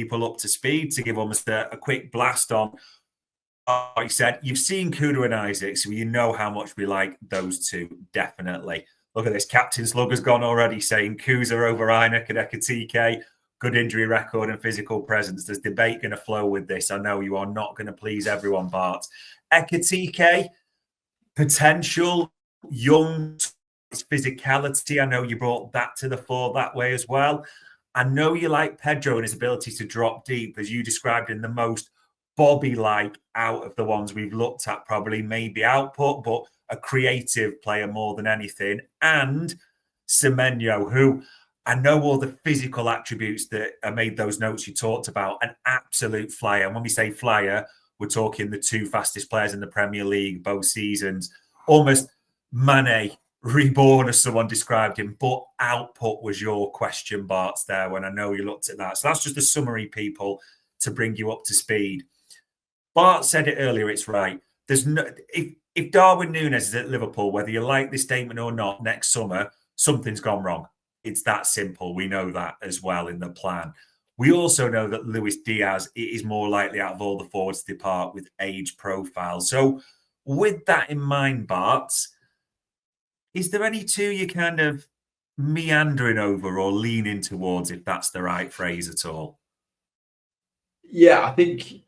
people up to speed, to give almost a quick blast on what you said. You've seen Cunha and Isak, so you know how much we like those two, definitely. Look at this. Captain Slugger's gone already saying Cunha over Isak and Ekitike. Good injury record and physical presence. There's debate going to flow with this. I know you are not going to please everyone, Bart. Ekitike, potential, young, physicality. I know you brought that to the fore that way as well. I know you like Pedro and his ability to drop deep, as you described in the most Bobby-like out of the ones we've looked at, probably maybe output, but a creative player more than anything. And Semenyo, who I know all the physical attributes that made those notes you talked about, an absolute flyer. And when we say flyer, we're talking the two fastest players in the Premier League both seasons. Almost Mane reborn, as someone described him, but output was your question, Bart, there, when I know you looked at that. So that's just a summary, people, to bring you up to speed. Bart said it earlier, it's right. There's no if Darwin Núñez is at Liverpool, whether you like this statement or not, next summer, something's gone wrong. It's that simple. We know that as well in the plan. We also know that Luis Diaz is more likely out of all the forwards to depart with age profile. So with that in mind, Bart, is there any two you kind of meandering over or leaning towards, if that's the right phrase at all? Yeah, I think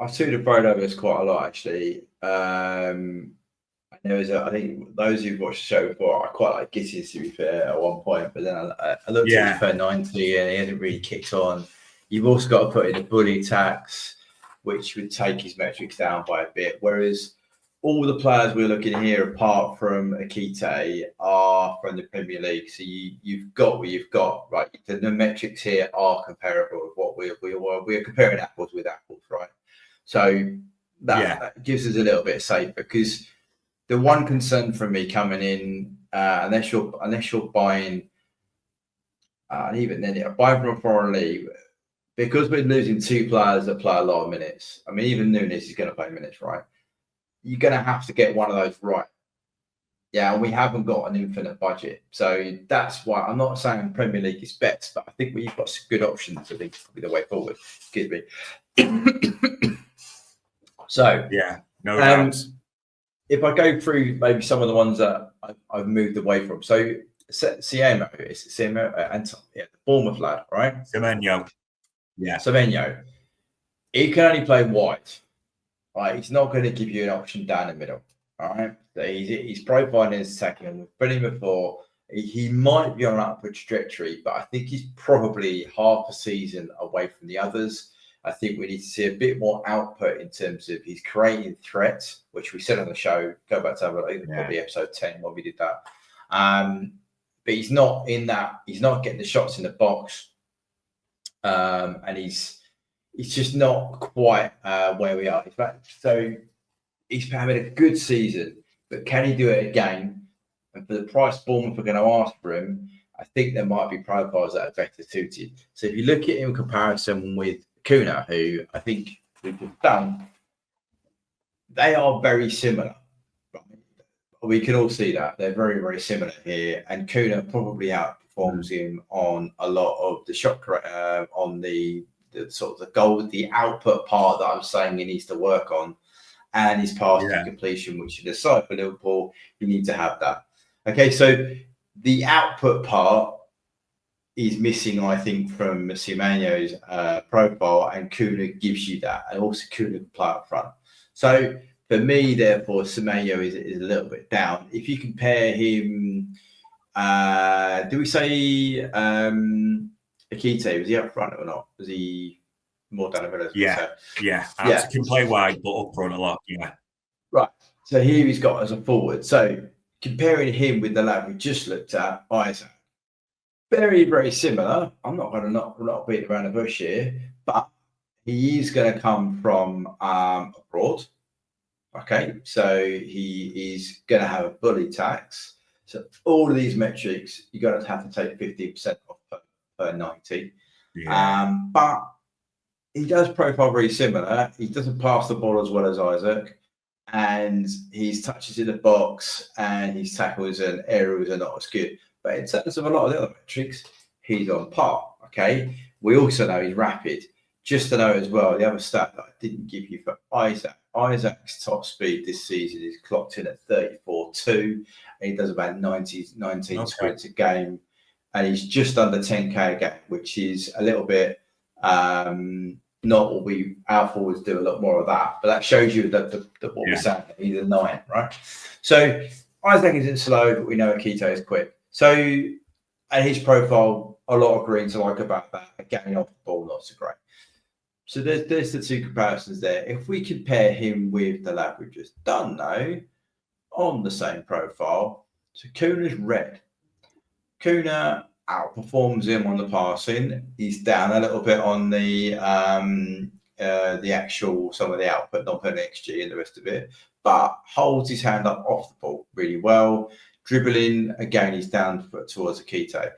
I see the Broad over this quite a lot, actually. There was I think those who've watched the show before, I quite like Gittins, to be fair, at one point, but then I looked at his per 90 and he hadn't really kicked on. You've also got to put in a bully tax, which would take his metrics down by a bit, whereas all the players we're looking here, apart from Ekitike, are from the Premier League. So you've got what you've got, right? The metrics here are comparable with what we're comparing apples with apples, right? So that gives us a little bit of safe, because the one concern for me coming in, unless you're buying, and even then, buying from a foreign league, because we're losing two players that play a lot of minutes. I mean, even Núñez is going to play minutes, right? You're going to have to get one of those right. Yeah, and we haven't got an infinite budget. So that's why I'm not saying Premier League is best, but I think we've got some good options. I think probably the way forward. Excuse me. So, yeah, no doubt. If I go through maybe some of the ones that I've moved away from. So, Semenyo, the Bournemouth lad, right? Semenyo. Yeah. Semenyo. He can only play wide. Right, he's not going to give you an option down the middle. All right, so he's profiling his attacking. We've been him before. He might be on an upward trajectory, but I think he's probably half a season away from the others. I think we need to see a bit more output in terms of his creating threats, which we said on the show. Go back to probably episode 10 when we did that. But he's not in that. He's not getting the shots in the box, and he's just not quite where we are. In fact, so he's having a good season, but can he do it again? And for the price Bournemouth are going to ask for him, I think there might be profiles that are better suited. So if you look at him in comparison with Cunha, who I think we've just done, they are very similar. We can all see that. They're very, very similar here. And Cunha probably outperforms him on a lot of the shot, on the sort of the goal, the output part that I'm saying he needs to work on, and his pass to completion, which is a side for Liverpool. You need to have that. Okay, so the output part is missing, I think, from Semenyo's profile, and Cunha gives you that, and also Cunha can play up front. So for me, therefore, Semenyo is a little bit down. If you compare him, do we say Ekitike, was he up front or not? Was he more down the middle? Yeah. He can play wide, but up front a lot. Yeah. Right. So here he's got as a forward. So comparing him with the lad we just looked at, Isak, very, very similar. I'm not going to not beat around the bush here, but he is going to come from abroad. Okay, so he is going to have a bully tax. So all of these metrics, you're going to have to take 15% off per 90. Yeah. But he does profile very similar. He doesn't pass the ball as well as Isak, and his touches in the box and his tackles and aerials are not as good. But in terms of a lot of the other metrics, he's on par. Okay. We also know he's rapid. Just to know as well, the other stat that I didn't give you for Isak. Isak's top speed this season is clocked in at 34.2, and he does about 19 sprints a game, and he's just under 10k a game, which is a little bit not what our forwards do. A lot more of that, but that shows you that what we're saying. He's a 9, right? So Isak isn't slow, but we know Ekitike is quick. So, and his profile, a lot of green to like about that. Again, off the ball, not so great. So there's the two comparisons there. If we compare him with the lad we've just done now, on the same profile, so Cunha's red. Cunha outperforms him on the passing. He's down a little bit on the actual, some of the output, not putting XG and the rest of it, but holds his hand up off the ball really well. Dribbling, again, he's down towards Ekitike.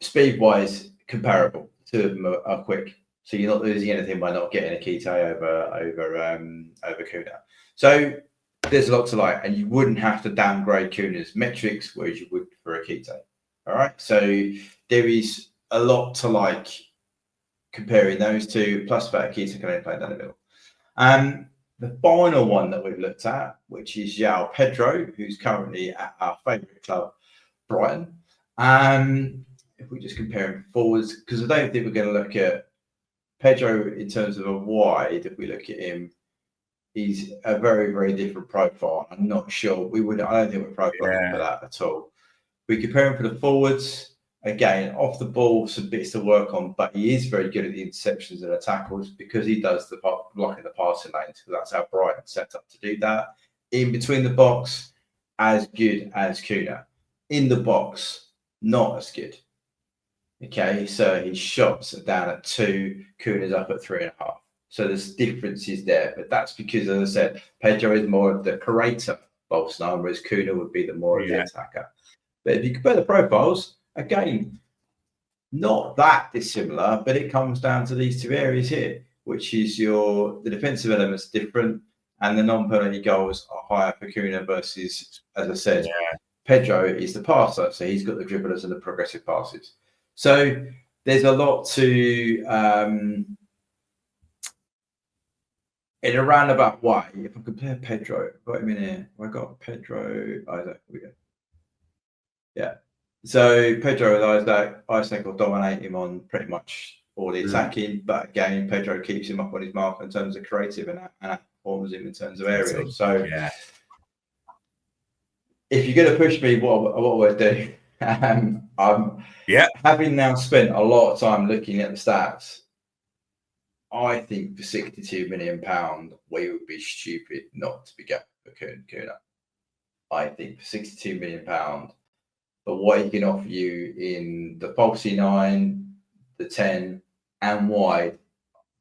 Speed-wise, comparable. Two of them are quick. So you're not losing anything by not getting Ekitike over Cunha. So there's a lot to like, and you wouldn't have to downgrade Cunha's metrics, whereas you would for Ekitike. All right. So there is a lot to like comparing those two, plus that Ekitike can only play down the middle. The final one that we've looked at, which is João Pedro, who's currently at our favourite club, Brighton. If we just compare him forwards, because I don't think we're going to look at Pedro in terms of a wide. If we look at him, he's a very, very different profile. I'm not sure I don't think we're profiling for that at all. We compare him for the forwards. Again, off the ball, some bits to work on, but he is very good at the interceptions and the tackles because he does the blocking the passing lanes, because that's how Brighton set up to do that. In between the box, as good as Cunha. In the box, not as good. Okay, so his shots are down at 2, Cunha's up at 3.5. So there's differences there, but that's because, as I said, Pedro is more of the creator false nine, whereas Cunha would be the more of the attacker. But if you compare the profiles, again, not that dissimilar, but it comes down to these two areas here, which is the defensive elements different, and the non-penalty goals are higher for Cunha versus, as I said, Pedro is the passer, so he's got the dribblers and the progressive passes. So there's a lot to, in a roundabout way, if I compare Pedro, got him in here, I got Pedro, Isak, we go. Yeah. So Pedro and Isak will dominate him on pretty much all the attacking, but again, Pedro keeps him up on his mark in terms of creative and outperforms him in terms of aerial. So if you're going to push me, what would I do? I'm having now spent a lot of time looking at the stats. I think for £62 million, we would be stupid not to be going for Cunha. I think for £62 million, but what he can offer you in the falsy 9, the 10, and wide,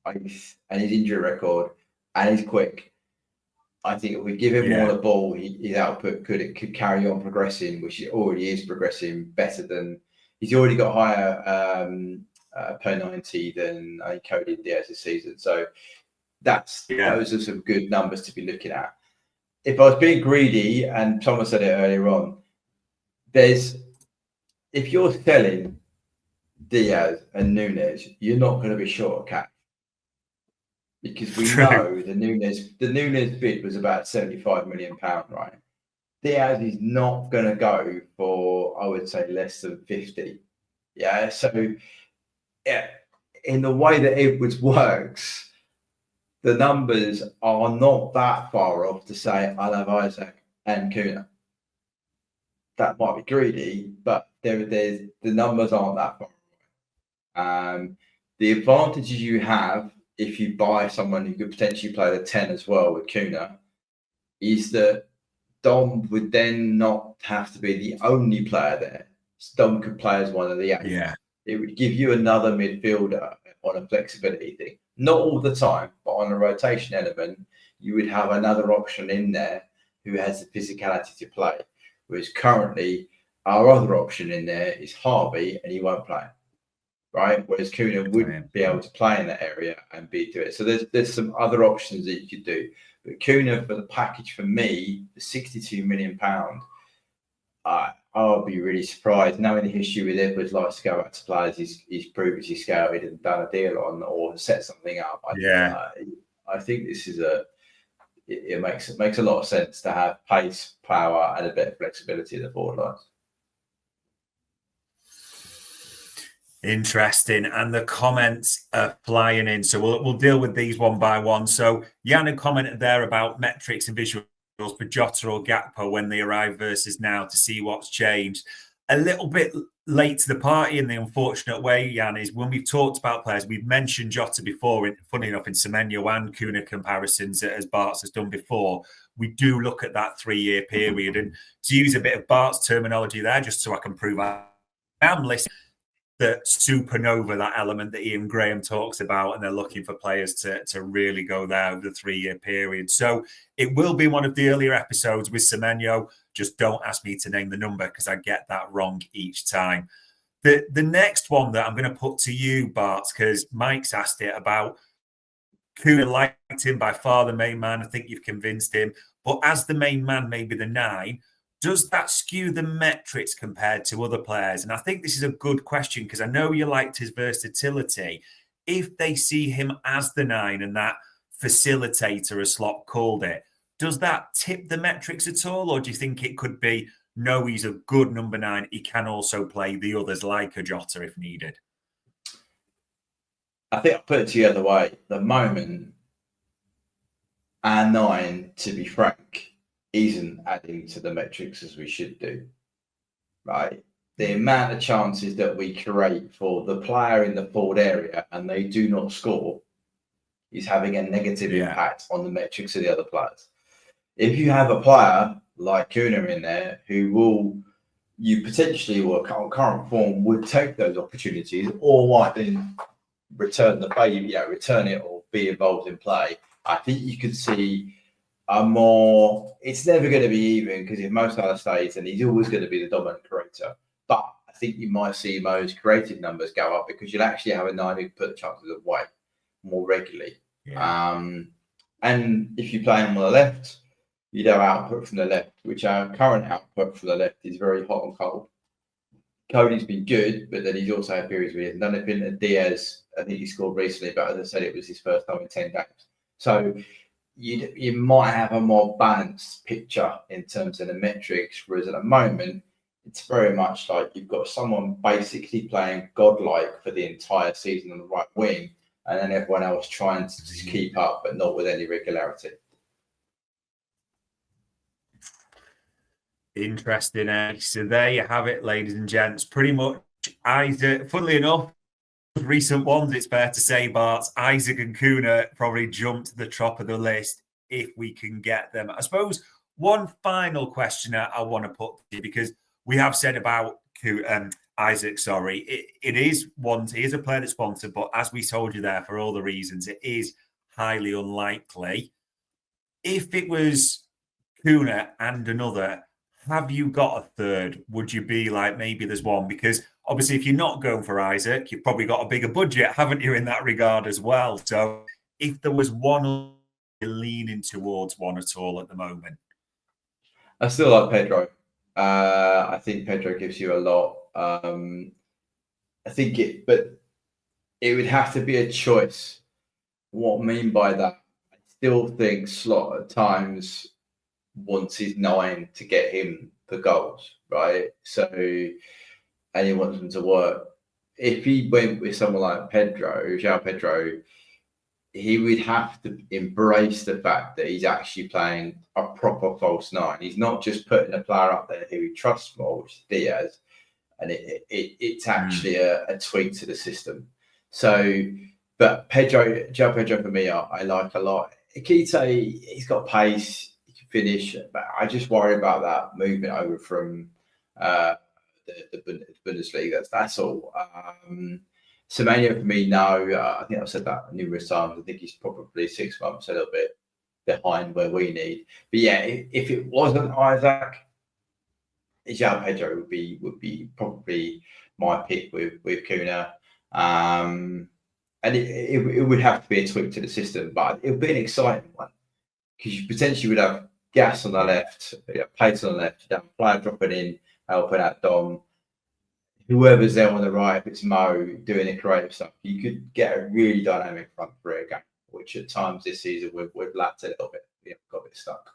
and his injury record, and he's quick. I think if we give him more the ball, his output could carry on progressing, which he already is progressing better than. He's already got higher per 90 than Cody Diaz this season. So those are some good numbers to be looking at. If I was being greedy, and someone said it earlier on, if you're selling Diaz and Nunes, you're not going to be short of cash. Because we know the Nunes bid was about £75 million, right? Diaz is not going to go for, I would say, less than 50. Yeah. So, in the way that Edwards works, the numbers are not that far off to say I'll have Isak and Cunha. That might be greedy, but the numbers aren't that far. The advantages you have if you buy someone who could potentially play the 10 as well with Cunha is that Dom would then not have to be the only player there. Dom could play as one of the 8. Yeah. It would give you another midfielder on a flexibility thing. Not all the time, but on a rotation element, you would have another option in there who has the physicality to play. Whereas currently, our other option in there is Harvey, and he won't play. Right, whereas Cunha wouldn't be able to play in that area and do it. So there's some other options that you could do. But Cunha for the package for me, the £62 million, I'll be really surprised. Knowing the history with Edwards likes to go out to players he's previously scouted and done a deal on or set something up. I think this is it makes a lot of sense to have pace, power, and a bit of flexibility in the forward lines. Interesting, and the comments are flying in, so we'll deal with these one by one. So Jan had commented there about metrics and visuals for Jota or Gakpo when they arrive versus now to see what's changed. A little bit late to the party in the unfortunate way, Jan, is when we've talked about players, we've mentioned Jota before, funny enough, in Semenyo and Cunha comparisons, as Bart's has done before. We do look at that 3-year period, and to use a bit of Bart's terminology there, just so I can prove I am listening, the supernova, that element that Ian Graham talks about, and they're looking for players to really go there over the 3-year period. So it will be one of the earlier episodes with Semenyo. Just don't ask me to name the number because I get that wrong each time. The next one that I'm going to put to you, Bart, because Mike's asked it about Cunha liked him by far the main man. I think you've convinced him. But as the main man, maybe the 9, does that skew the metrics compared to other players? And I think this is a good question because I know you liked his versatility. If they see him as the 9 and that facilitator, as Slot called it, does that tip the metrics at all? Or do you think it could be, no, he's a good number 9. He can also play the others like a Jota if needed? I think I'll put it to you the other way. The moment our 9, to be frank, isn't adding to the metrics as we should do, right? The amount of chances that we create for the player in the forward area and they do not score is having a negative impact on the metrics of the other players. If you have a player like Cunha in there who you potentially, or current form, would take those opportunities or might then return the favor, return it or be involved in play, I think you could see it's never going to be even because in most other states, and he's always going to be the dominant creator. But I think you might see those creative numbers go up because you'll actually have a 9 who can put the chances away more regularly. Yeah. And if you play him on the left, you'd have output from the left, which our current output from the left is very hot and cold. Cody's been good, but then he's also had periods where he hasn't done anything. And Diaz, I think he scored recently, but as I said, it was his first time in 10 games. So you might have a more balanced picture in terms of the metrics, whereas at the moment, it's very much like you've got someone basically playing godlike for the entire season on the right wing, and then everyone else trying to just keep up, but not with any regularity. Interesting. So there you have it, ladies and gents. Pretty much Isak, funnily enough, recent ones, it's fair to say, Bart, Isak and Cunha probably jumped to the top of the list if we can get them. I suppose one final question I want to put to you, because we have said about Isak, it is he is a player that's sponsored, but as we told you there, for all the reasons, it is highly unlikely. If it was Cunha and another, have you got a third? Would you be like, maybe there's one? Because obviously, if you're not going for Isak, you've probably got a bigger budget, haven't you, in that regard as well? So if there was one, you're leaning towards one at all at the moment? I still like Pedro. I think Pedro gives you a lot. But it would have to be a choice. What I mean by that, I still think Slot at times wants his 9 to get him the goals, right? So, and he wants them to work. If he went with someone like João Pedro, he would have to embrace the fact that he's actually playing a proper false 9. He's not just putting a player up there who he trusts more, which is Diaz, and it's actually a tweak to the system. So, but João Pedro for me, I like a lot. Ekitike, he's got pace, he can finish, but I just worry about that movement over from the Bundesliga. That's all. Semenyo for me, no. I think I've said that numerous times. I think he's probably 6 months, a little bit behind where we need. But yeah, if it wasn't Isak, João Pedro would be probably my pick with Cunha. And it would have to be a tweak to the system, but it would be an exciting one because you potentially would have gas on the left, pace on the left, you'd have a player dropping in helping out Dom. Whoever's there on the right, if it's Mo doing the creative stuff, you could get a really dynamic front three again, which at times this season we've lacked a little bit. We've got a bit stuck.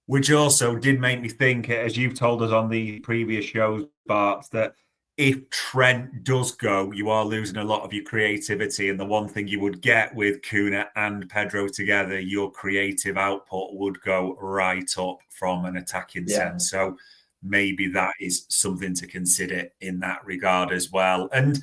Which also did make me think, as you've told us on the previous shows, Bart, that if Trent does go, you are losing a lot of your creativity. And the one thing you would get with Cunha and Pedro together, your creative output would go right up from an attacking sense. So maybe that is something to consider in that regard as well. And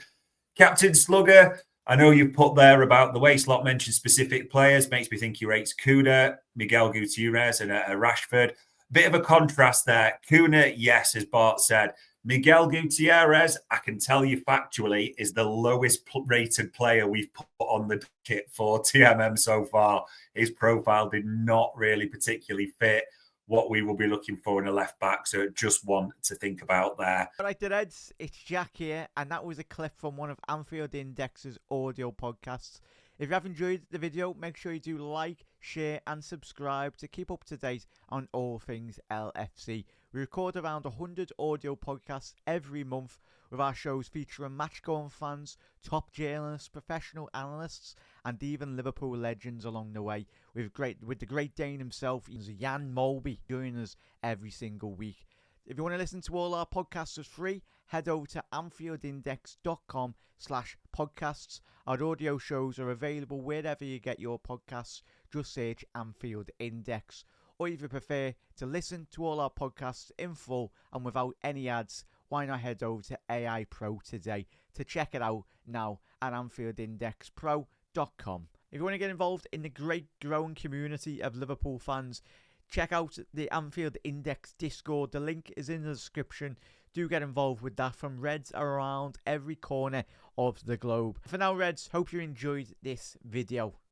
Captain Slugger, I know you've put there about the way Slot mentioned specific players, makes me think he rates Cunha, Miguel Gutierrez, and Rashford. Bit of a contrast there. Cunha, yes, as Bart said. Miguel Gutierrez, I can tell you factually, is the lowest rated player we've put on the kit for TMM so far. His profile did not really particularly fit what we will be looking for in a left back. So just one to think about there. All right, the Reds, it's Jack here, and that was a clip from one of Anfield Index's audio podcasts. If you have enjoyed the video, make sure you do like, share, and subscribe to keep up to date on all things LFC. We record around 100 audio podcasts every month, with our shows featuring match-going fans, top journalists, professional analysts, and even Liverpool legends along the way. With the Great Dane himself, Jan Molby, joining us every single week. If you want to listen to all our podcasts for free, head over to anfieldindex.com/podcasts. Our audio shows are available wherever you get your podcasts. Just search Anfield Index. Or if you prefer to listen to all our podcasts in full and without any ads, why not head over to AI Pro today to check it out now at AnfieldIndexPro.com. If you want to get involved in the great growing community of Liverpool fans, check out the Anfield Index Discord. The link is in the description. Do get involved with that from Reds around every corner of the globe. For now, Reds, hope you enjoyed this video.